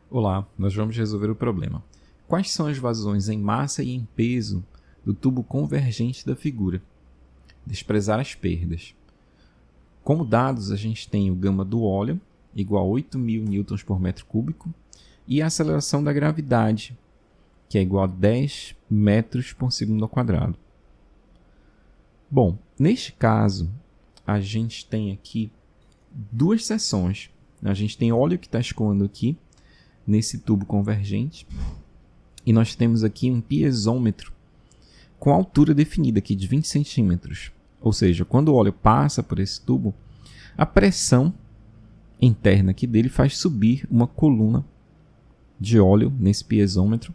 Olá, nós vamos resolver o problema. Quais são as vazões em massa e em peso do tubo convergente da figura? Desprezar as perdas. Como dados, a gente tem o gama do óleo, igual a 8.000 newtons por metro cúbico, e a aceleração da gravidade, que é igual a 10 metros por segundo ao quadrado. Bom, neste caso, a gente tem aqui duas seções. A gente tem óleo que está escoando aqui, nesse tubo convergente, e nós temos aqui um piezômetro com altura definida aqui de 20 centímetros. Ou seja, quando o óleo passa por esse tubo, a pressão interna aqui dele faz subir uma coluna de óleo nesse piezômetro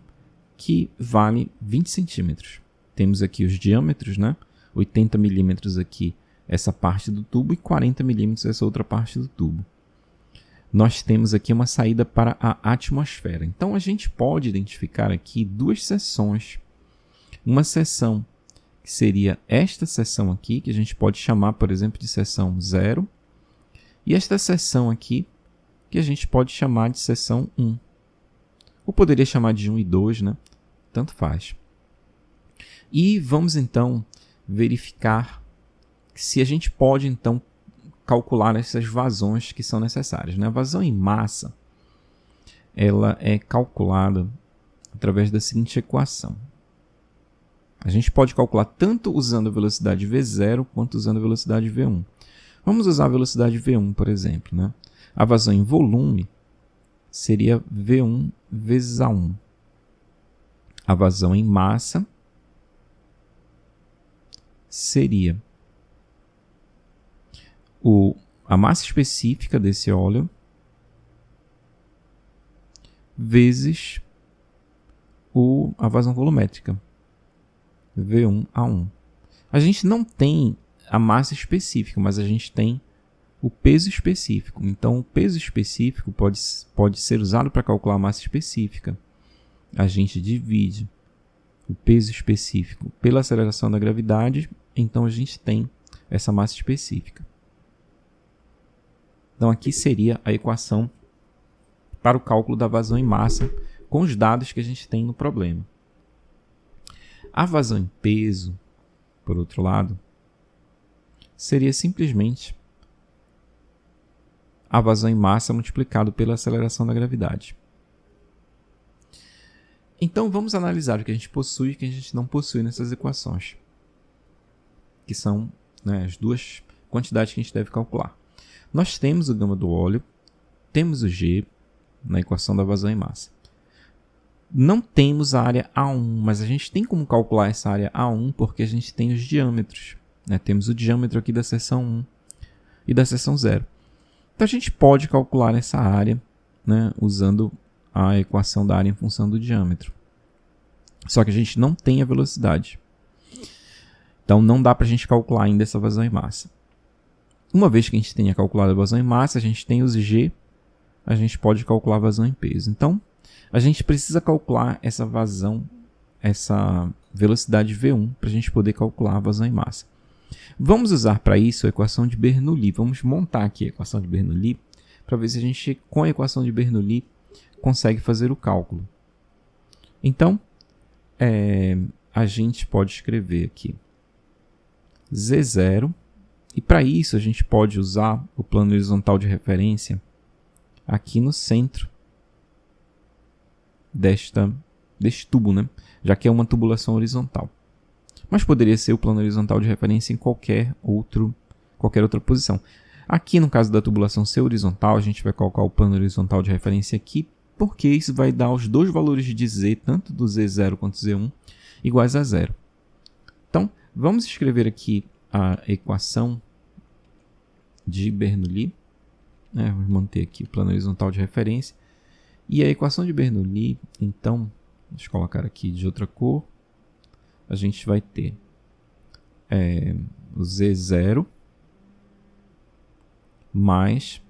que vale 20 centímetros. Temos aqui os diâmetros, né? 80 milímetros aqui essa parte do tubo e 40 milímetros essa outra parte do tubo. Nós temos aqui uma saída para a atmosfera. Então, a gente pode identificar aqui duas seções. Uma seção que seria esta seção aqui, que a gente pode chamar, por exemplo, de seção 0. E esta seção aqui, que a gente pode chamar de seção 1. Ou poderia chamar de 1 e 2, né? Tanto faz. E vamos, então, verificar se a gente pode, então, calcular essas vazões que são necessárias, né? A vazão em massa, ela é calculada através da seguinte equação. A gente pode calcular tanto usando a velocidade V0 quanto usando a velocidade V1. Vamos usar a velocidade V1, por exemplo, né? A vazão em volume seria V1 vezes A1. A vazão em massa seria a massa específica desse óleo vezes a vazão volumétrica, V1A1. A gente não tem a massa específica, mas a gente tem o peso específico. Então, o peso específico pode ser usado para calcular a massa específica. A gente divide o peso específico pela aceleração da gravidade, então a gente tem essa massa específica. Então, aqui seria a equação para o cálculo da vazão em massa com os dados que a gente tem no problema. A vazão em peso, por outro lado, seria simplesmente a vazão em massa multiplicado pela aceleração da gravidade. Então, vamos analisar o que a gente possui e o que a gente não possui nessas equações, que são, né, as duas quantidades que a gente deve calcular. Nós temos o gama do óleo, temos o G na equação da vazão em massa. Não temos a área A1, mas a gente tem como calcular essa área A1 porque a gente tem os diâmetros, né? Temos o diâmetro aqui da seção 1 e da seção 0. Então a gente pode calcular essa área, né, usando a equação da área em função do diâmetro. Só que a gente não tem a velocidade. Então não dá para a gente calcular ainda essa vazão em massa. Uma vez que a gente tenha calculado a vazão em massa, a gente tem os G, a gente pode calcular a vazão em peso. Então, a gente precisa calcular essa vazão, essa velocidade V1, para a gente poder calcular a vazão em massa. Vamos usar para isso a equação de Bernoulli. Vamos montar aqui a equação de Bernoulli, para ver se a gente, com a equação de Bernoulli, consegue fazer o cálculo. Então, a gente pode escrever aqui Z0. E para isso a gente pode usar o plano horizontal de referência aqui no centro deste tubo, né? Já que é uma tubulação horizontal. Mas poderia ser o plano horizontal de referência em qualquer outra posição. Aqui no caso da tubulação ser horizontal, a gente vai colocar o plano horizontal de referência aqui, porque isso vai dar os dois valores de Z, tanto do Z0 quanto Z1, iguais a 0. Então, vamos escrever aqui a equação de Bernoulli, né? Vamos manter aqui o plano horizontal de referência. E a equação de Bernoulli, então, deixa eu colocar aqui de outra cor, a gente vai ter o Z0 mais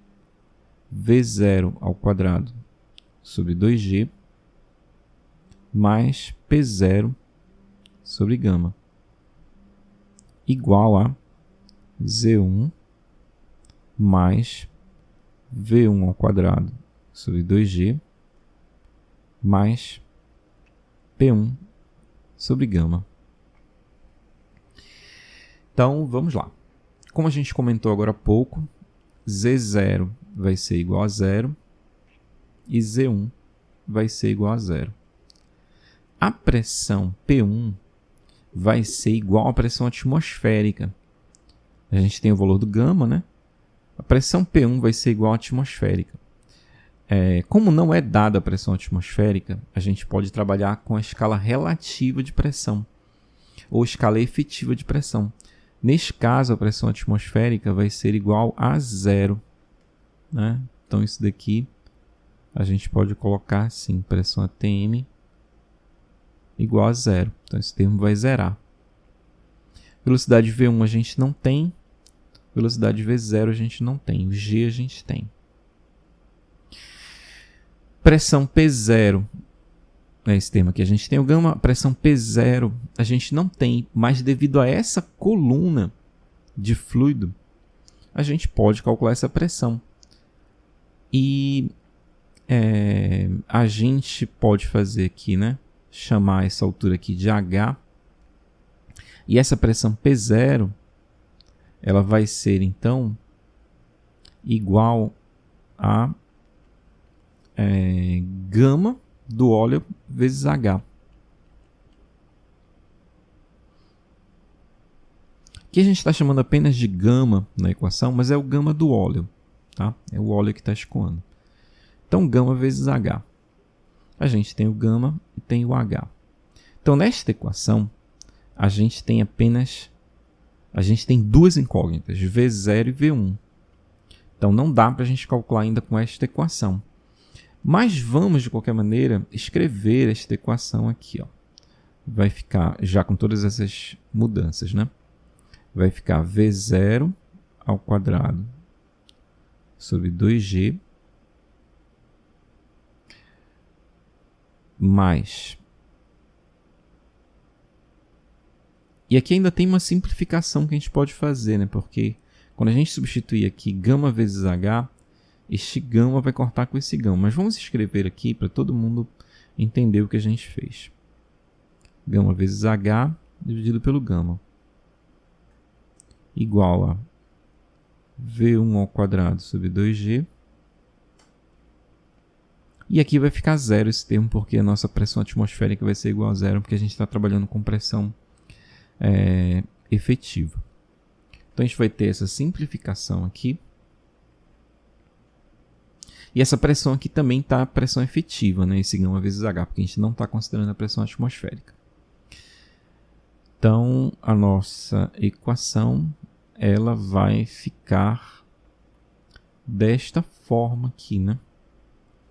V0 ao quadrado sobre 2G mais P0 sobre gama, igual a Z1 mais V1 ao quadrado sobre 2G mais P1 sobre gama. Então, vamos lá. Como a gente comentou agora há pouco, Z0 vai ser igual a 0 e Z1 vai ser igual a 0. A pressão P1 vai ser igual à pressão atmosférica. A gente tem o valor do gama, né? A pressão P1 vai ser igual à atmosférica. Como não é dada a pressão atmosférica, a gente pode trabalhar com a escala relativa de pressão ou escala efetiva de pressão. Neste caso, a pressão atmosférica vai ser igual a 0. Né? Então, isso daqui a gente pode colocar assim, pressão ATM igual a 0. Então, esse termo vai zerar. Velocidade V1 a gente não tem. Velocidade V0 a gente não tem. O G a gente tem. Pressão P0. É esse termo aqui. A gente tem o gama. Pressão P0 a gente não tem. Mas devido a essa coluna de fluido, a gente pode calcular essa pressão. E a gente pode fazer aqui, né? Chamar essa altura aqui de H. E essa pressão P0, ela vai ser, então, igual a gama do óleo vezes H. Aqui a gente está chamando apenas de gama na equação, mas é o gama do óleo. Tá? É o óleo que está escoando. Então, gama vezes H. A gente tem o gama e tem o H. Então, nesta equação, a gente tem duas incógnitas, V0 e V1. Então, não dá para a gente calcular ainda com esta equação. Mas vamos, de qualquer maneira, escrever esta equação aqui. Ó. Vai ficar, já com todas essas mudanças, né? Vai ficar V0 ao quadrado sobre 2G mais... E aqui ainda tem uma simplificação que a gente pode fazer, né? Porque quando a gente substituir aqui gama vezes H, este gama vai cortar com esse gama. Mas vamos escrever aqui para todo mundo entender o que a gente fez. Gama vezes H dividido pelo gama. Igual a V1 ao quadrado sobre 2G. E aqui vai ficar zero esse termo, porque a nossa pressão atmosférica vai ser igual a zero, porque a gente está trabalhando com pressão efetiva. Então, a gente vai ter essa simplificação aqui. E essa pressão aqui também está a pressão efetiva, né? Esse gama vezes H, porque a gente não está considerando a pressão atmosférica. Então, a nossa equação ela vai ficar desta forma aqui, né?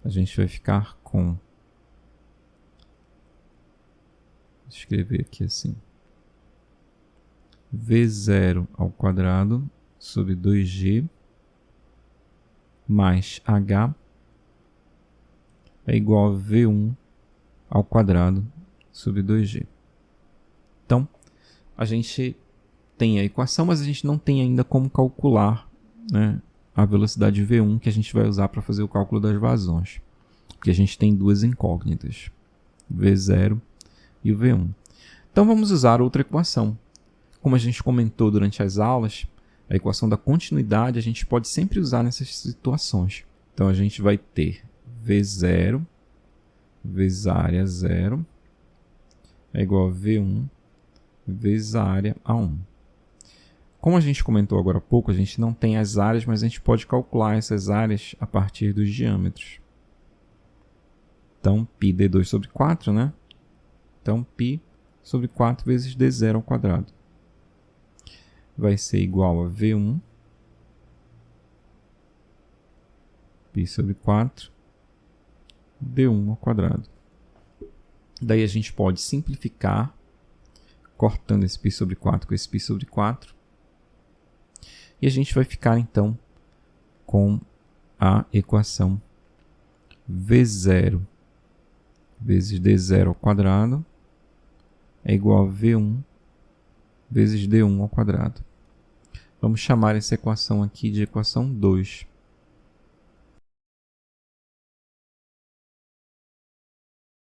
A gente vai ficar com... Vou escrever aqui assim. V0 ao quadrado sobre 2G mais H é igual a V1 ao quadrado sobre 2G. Então, a gente tem a equação, mas a gente não tem ainda como calcular, né, a velocidade V1 que a gente vai usar para fazer o cálculo das vazões. Porque a gente tem duas incógnitas, V0 e o V1. Então, vamos usar outra equação. Como a gente comentou durante as aulas, a equação da continuidade a gente pode sempre usar nessas situações. Então, a gente vai ter V0 vezes a área 0 é igual a V1 vezes a área A1. Como a gente comentou agora há pouco, a gente não tem as áreas, mas a gente pode calcular essas áreas a partir dos diâmetros. Então, π d2 sobre 4, né? Então, π sobre 4 vezes d0 ao quadrado. Vai ser igual a V1 π sobre 4 d1 ao quadrado. Daí a gente pode simplificar, cortando esse π sobre 4 com esse π sobre 4. E a gente vai ficar, então, com a equação V0 vezes d0 ao quadrado é igual a V1 vezes d1 ao quadrado. Vamos chamar essa equação aqui de equação 2.